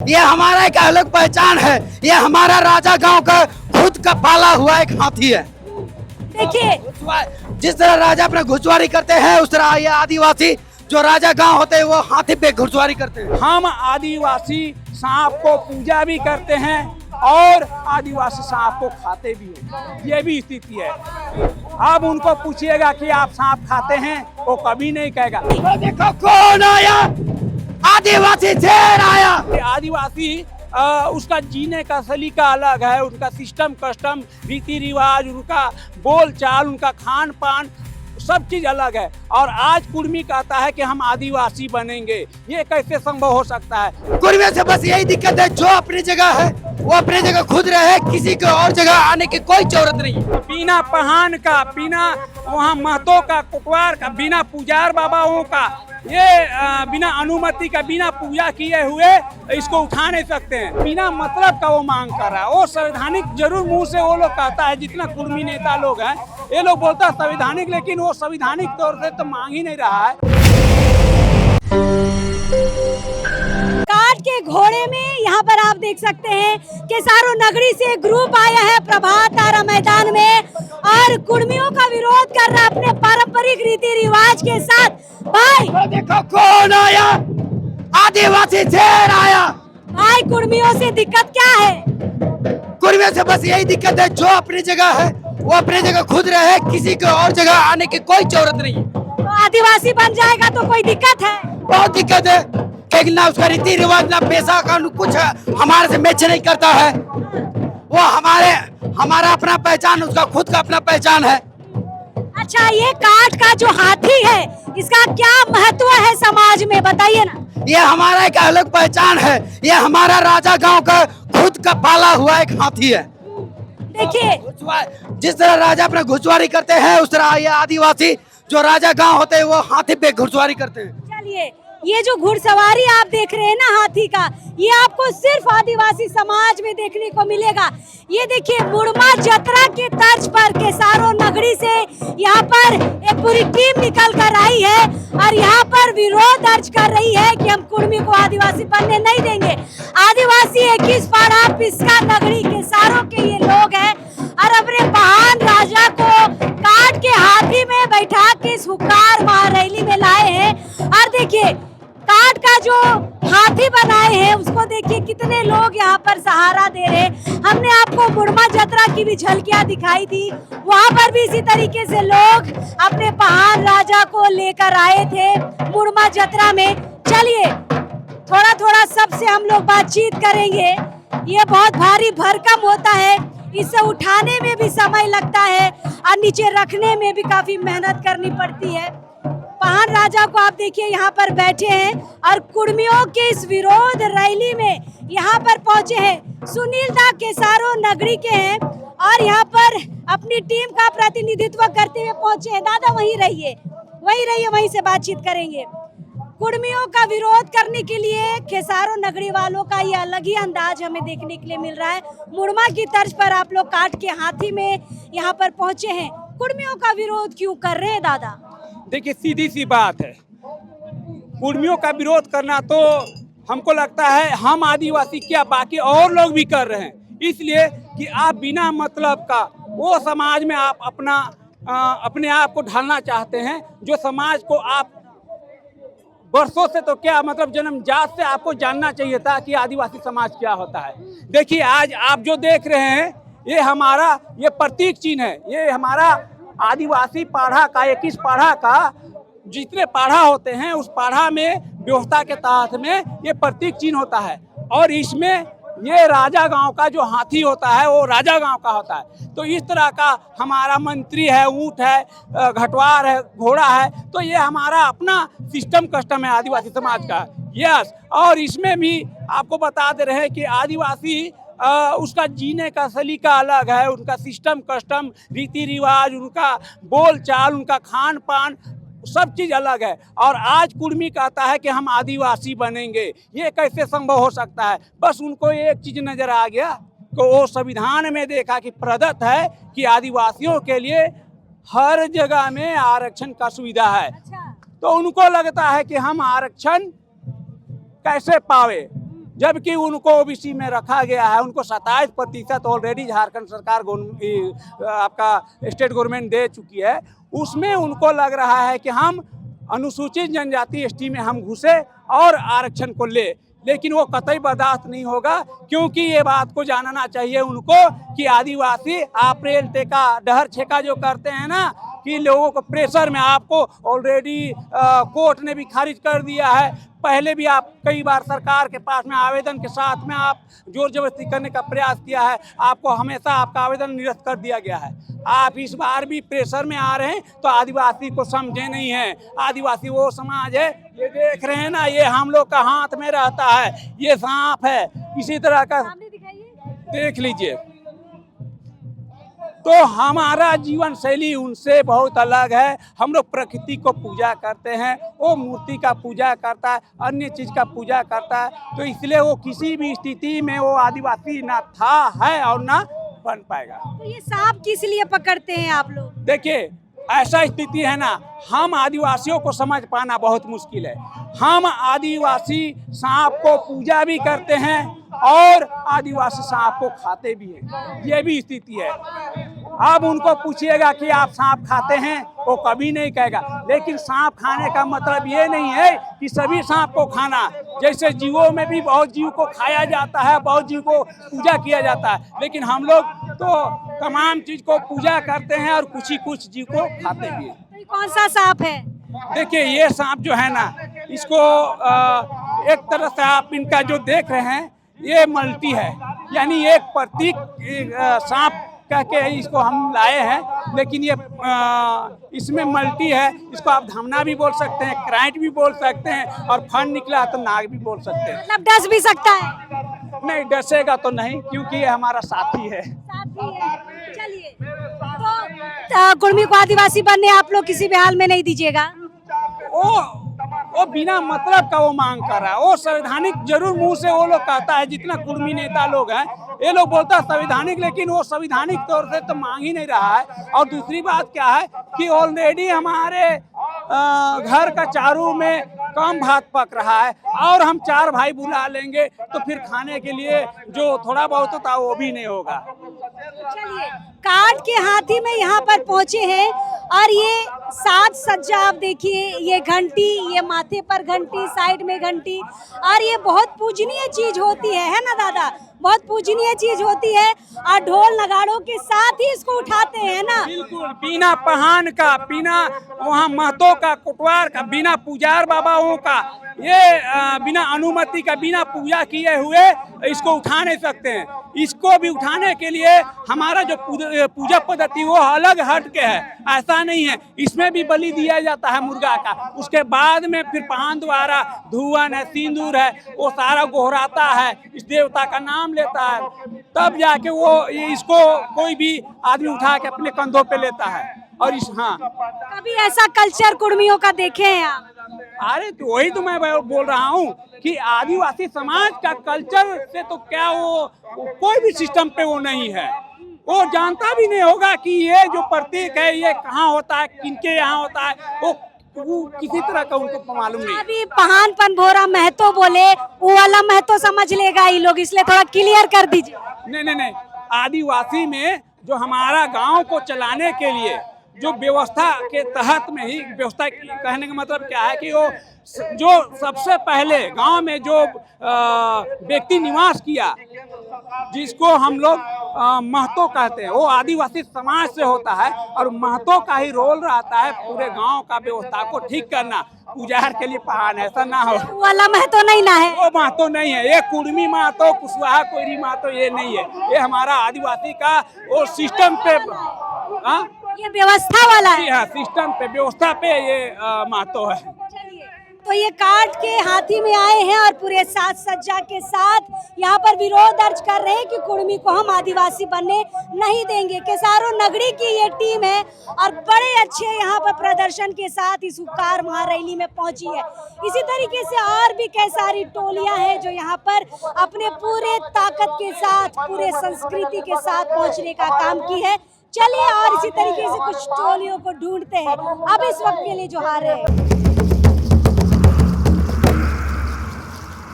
ये हमारा एक अलग पहचान है। ये हमारा राजा गांव का खुद का पाला हुआ एक हाथी है। देखिए जिस तरह राजा अपने घुड़सवारी करते हैं उस तरह ये आदिवासी जो राजा गांव होते हैं वो हाथी पे घुड़सवारी करते हैं। हम आदिवासी सांप को पूजा भी करते हैं और आदिवासी सांप को खाते भी हैं, ये भी स्थिति है। अब उनको पूछिएगा कि आप सांप खाते हैं, वो कभी नहीं कहेगा। देखो कौन आया, आदिवासी शेर आया। आदिवासी उसका जीने का सलीका अलग है, उनका सिस्टम कस्टम रीति रिवाज, उनका बोल चाल, उनका खान पान सब चीज अलग है। और आज कुर्मी कहता है कि हम आदिवासी बनेंगे, ये कैसे संभव हो सकता है? कुर्मी से बस यही दिक्कत है, जो अपनी जगह है वो अपनी जगह खुद रहे, किसी को और जगह आने की कोई जरूरत नहीं है। बिना पहान का, बिना वहाँ महतो का, कुटवार का, बिना पुजार बाबाओं का, ये बिना अनुमति का, बिना पूजा किए हुए इसको उठा नहीं सकते हैं। बिना मतलब का वो मांग कर रहा है। वो संवैधानिक जरूर मुंह से वो लोग कहता है, जितना कुर्मी नेता लोग हैं ये लोग बोलता है संवैधानिक, लेकिन वो संवैधानिक तौर से तो मांग ही नहीं रहा है। काट के घोड़े में यहाँ पर आप देख सकते हैं कि सारो नगरी से ग्रुप आया है प्रभात तारा मैदान में और कुर्मियों का विरोध कर रहा है अपने पारंपरिक रीति रिवाज के साथ। भाई देखो कौन आया, आदिवासी शेर आया। भाई कुर्मियों से दिक्कत क्या है? कुर्मी से बस यही दिक्कत है, जो अपनी जगह है वो अपनी जगह खुद रहे, किसी को और जगह आने की कोई जरूरत नहीं है। तो आदिवासी बन जाएगा तो कोई दिक्कत है? बहुत दिक्कत है, क्योंकि ना उसका रीति रिवाज ना पेशा का कुछ हमारे से मैच नहीं करता है। वो हमारा अपना पहचान, उसका खुद का अपना पहचान है। अच्छा, ये काट का जो हाथी है इसका क्या महत्व है समाज में, बताइए ना। ये हमारा एक अलग पहचान है। ये हमारा राजा गांव का खुद का पाला हुआ एक हाथी है। देखिए जिस तरह राजा अपने घुड़सवारी करते हैं उस तरह ये आदिवासी जो राजा गांव होते हैं वो हाथी पे घुड़सवारी करते हैं। चलिए, ये जो घुड़सवारी आप देख रहे हैं ना हाथी का, ये आपको सिर्फ आदिवासी समाज में देखने को मिलेगा। ये देखिए मुड़मा जतरा के तर्ज पर केसारो नगरी से यहाँ पर एक पूरी टीम निकल कर आई है और यहाँ पर विरोध दर्ज कर रही है कि हम कुर्मी को आदिवासी बनने नहीं देंगे। आदिवासी 21 पाड़ा पिस्का नगरी केसारो के ये लोग हैं और अपने महान राजा को काट के हाथी में बैठा के इस हुक्कार महारैली में लाए हैं। और देखिए काट का जो हाथी बनाए हैं उसको देखिए कितने लोग यहाँ पर सहारा दे रहे हैं। हमने आपको मुड़मा जतरा की भी झलकियाँ दिखाई थी, वहाँ पर भी इसी तरीके से लोग अपने महान राजा को लेकर आए थे मुड़मा जतरा में। चलिए थोड़ा थोड़ा सबसे हम लोग बातचीत करेंगे। ये बहुत भारी भरकम होता है, इसे उठाने में भी समय लगता है और नीचे रखने में भी काफी मेहनत करनी पड़ती है। महान राजा को आप देखिए यहाँ पर बैठे हैं और कुर्मियों के इस विरोध रैली में यहाँ पर पहुंचे हैं सुनील दा केसारो नगरी के हैं और यहाँ पर अपनी टीम का प्रतिनिधित्व करते हुए पहुंचे हैं। दादा वहीं रहिए, वहीं से बातचीत करेंगे। कुर्मियों का विरोध करने के लिए केसारो नगरी वालों का ये अलग ही अंदाज हमें देखने के लिए मिल रहा है। मुड़मा की तर्ज पर आप लोग काट के हाथी में यहाँ पर पहुंचे हैं। कुर्मियों का विरोध क्यों कर रहे हैं दादा? देखिए सीधी सी बात है, कुर्मियों का विरोध करना तो हमको लगता है हम आदिवासी क्या बाकी और लोग भी कर रहे हैं, इसलिए कि आप बिना मतलब का वो समाज में आप अपने आप को ढालना चाहते हैं, जो समाज को आप वर्षों से तो क्या मतलब जन्मजात से आपको जानना चाहिए था कि आदिवासी समाज क्या होता है। देखिए आज आप जो देख रहे हैं ये प्रतीक चिन्ह है। ये हमारा आदिवासी पाढ़ा का 21 पाढ़ा का जितने पाढ़ा होते हैं उस पाढ़ा में व्यवस्था के तहत में ये प्रतीक चिन्ह होता है और इसमें ये राजा गांव का जो हाथी होता है वो राजा गांव का होता है। तो इस तरह का हमारा मंत्री है, ऊंट है, घटवार है, घोड़ा है, तो ये हमारा अपना सिस्टम कस्टम है आदिवासी समाज का। यस, और इसमें भी आपको बता दे रहे हैं कि आदिवासी उसका जीने का सलीका अलग है, उनका सिस्टम कस्टम रीति रिवाज, उनका बोल चाल, उनका खान पान सब चीज अलग है। और आज कुर्मी कहता है कि हम आदिवासी बनेंगे, ये कैसे संभव हो सकता है? बस उनको एक चीज नजर आ गया कि वो संविधान में देखा कि प्रदत्त है कि आदिवासियों के लिए हर जगह में आरक्षण का सुविधा है। तो उनको लगता है कि हम आरक्षण कैसे पावे, जबकि उनको ओबीसी में रखा गया है। उनको 27% ऑलरेडी झारखंड सरकार आपका स्टेट गवर्नमेंट दे चुकी है। उसमें उनको लग रहा है कि हम अनुसूचित जनजाति एसटी में हम घुसे और आरक्षण को ले, लेकिन वो कतई बर्दाश्त नहीं होगा, क्योंकि ये बात को जानना चाहिए उनको कि आदिवासी अप्रैल टेका डहर छेका जो करते हैं ना, कि लोगों को प्रेशर में, आपको ऑलरेडी कोर्ट ने भी खारिज कर दिया है। पहले भी आप कई बार सरकार के पास में आवेदन के साथ में आप जोर जबरदस्ती करने का प्रयास किया है, आपको हमेशा आपका आवेदन निरस्त कर दिया गया है। आप इस बार भी प्रेशर में आ रहे हैं, तो आदिवासी को समझे नहीं है। आदिवासी वो समाज है, ये देख रहे हैं ना, ये हम लोग का हाथ में रहता है, ये सांप है, इसी तरह का देख लीजिए। तो हमारा जीवन शैली उनसे बहुत अलग है। हम लोग प्रकृति को पूजा करते हैं, वो मूर्ति का पूजा करता है, अन्य चीज का पूजा करता है। तो इसलिए वो किसी भी स्थिति में वो आदिवासी ना था, है और ना बन पाएगा। तो ये सांप किस लिए पकड़ते हैं आप लोग? देखिए, ऐसा स्थिति है ना, हम आदिवासियों को समझ पाना बहुत मुश्किल है। हम आदिवासी सांप को पूजा भी करते हैं और आदिवासी सांप को खाते भी हैं, ये भी स्थिति है। अब उनको पूछिएगा कि आप सांप खाते हैं, वो कभी नहीं कहेगा। लेकिन सांप खाने का मतलब ये नहीं है कि सभी सांप को खाना। जैसे जीवों में भी बहुत जीव को खाया जाता है, बहुत जीव को पूजा किया जाता है, लेकिन हम लोग तो तमाम चीज को पूजा करते हैं और कुछ जीव को खाते भी हैं। तो कौन सा सांप है? देखिए, ये सांप जो है ना, इसको एक तरह से आप इनका जो देख रहे हैं, ये मल्टी है, यानी एक प्रतीक सांप कह के इसको हम लाए हैं। लेकिन ये इसमें मल्टी है, इसको आप धमना भी बोल सकते हैं, क्राइट भी बोल सकते हैं, और फन निकला तो नाग भी बोल सकते हैं। मतलब डस भी सकता है? नहीं, डसेगा तो नहीं, क्योंकि ये हमारा साथी है। साथी है। चलिए, तो कुर्मी को आदिवासी बनने आप लोग किसी भी हाल में नहीं दीजिएगा? वो बिना मतलब का वो मांग कर रहा है। वो संवैधानिक जरूर मुंह से वो लोग कहता है, जितना कुर्मी नेता लोग हैं ये लोग बोलता है संवैधानिक, लेकिन वो संवैधानिक तौर से तो मांग ही नहीं रहा है। और दूसरी बात क्या है कि ऑलरेडी हमारे घर का चारों में कम भात पक रहा है, और हम 4 भाई बुला लेंगे तो फिर खाने के लिए जो थोड़ा बहुत होता वो भी नहीं होगा। चलिए, काट के हाथी में यहाँ पर पहुँचे हैं, और ये साज सज्जा आप देखिए, ये घंटी, ये माथे पर घंटी, साइड में घंटी, और ये बहुत पूजनीय चीज होती है ना दादा? बहुत पूजनीय चीज होती है, और ढोल नगाड़ों के साथ ही इसको उठाते हैं ना? बिल्कुल, बिना पहान का, बिना वहाँ महतों का, कुटवार का, बिना पुजार बाबाओं का, ये बिना अनुमति का, बिना पूजा किए हुए इसको उठा नहीं सकते हैं। इसको भी उठाने के लिए हमारा जो पूजा पद्धति वो अलग हट के है, ऐसा नहीं है। इसमें भी बलि दिया जाता है मुर्गा का, उसके बाद में फिर पहान द्वारा धुआं है, सिंदूर है, वो सारा गोहराता है, इस देवता का नाम लेता है, तब जाके वो इसको कोई भी आदमी उठा के अपने कंधों पे लेता है। और कभी ऐसा कल्चर कुर्मियों का देखे हैं आप? अरे तो वही तो मैं बोल रहा हूँ कि आदिवासी समाज का कल्चर से तो क्या वो कोई भी सिस्टम पे वो नहीं है। वो जानता भी नहीं होगा कि ये जो प्रतीक है ये कहाँ होता है, किनके यहाँ होता है, वो किसी तरह का उनको मालूम नहीं। अभी पहान पनभोरा महतो बोले, वो वाला महतो समझ लेगा ये लोग, इसलिए थोड़ा क्लियर कर दीजिए। नहीं, आदिवासी में जो हमारा गांव को चलाने के लिए जो व्यवस्था के तहत में ही व्यवस्था, कहने का मतलब क्या है कि वो जो सबसे पहले गांव में जो व्यक्ति निवास किया, जिसको हम लोग महतो कहते हैं, वो आदिवासी समाज से होता है, और महतो का ही रोल रहता है पूरे गांव का व्यवस्था को ठीक करना। पुजार के लिए पहान ऐसा ना हो, वाला महतो नहीं ना है, वो महतो नहीं है। ये कुर्मी महतो, कुशवाहा कोयरी महतो ये नहीं है, ये हमारा आदिवासी का वो सिस्टम पे, ये व्यवस्था वाला है। हाँ, सिस्टम पे, व्यवस्था पे ये महतो है। तो ये काट के हाथी में आए हैं और पूरे साज सज्जा के साथ यहाँ पर विरोध दर्ज कर रहे हैं कि कुर्मी को हम आदिवासी बनने नहीं देंगे। केसारो नगरी की ये टीम है और बड़े अच्छे यहाँ पर प्रदर्शन के साथ इस उपकार महारैली में पहुंची है। इसी तरीके से और भी कई सारी टोलियां हैं जो यहाँ पर अपने पूरे ताकत के साथ, पूरे संस्कृति के साथ पहुँचने का काम की है। चलिए और इसी तरीके से कुछ टोलियों को ढूंढते हैं। अब इस वक्त के लिए जोहार है।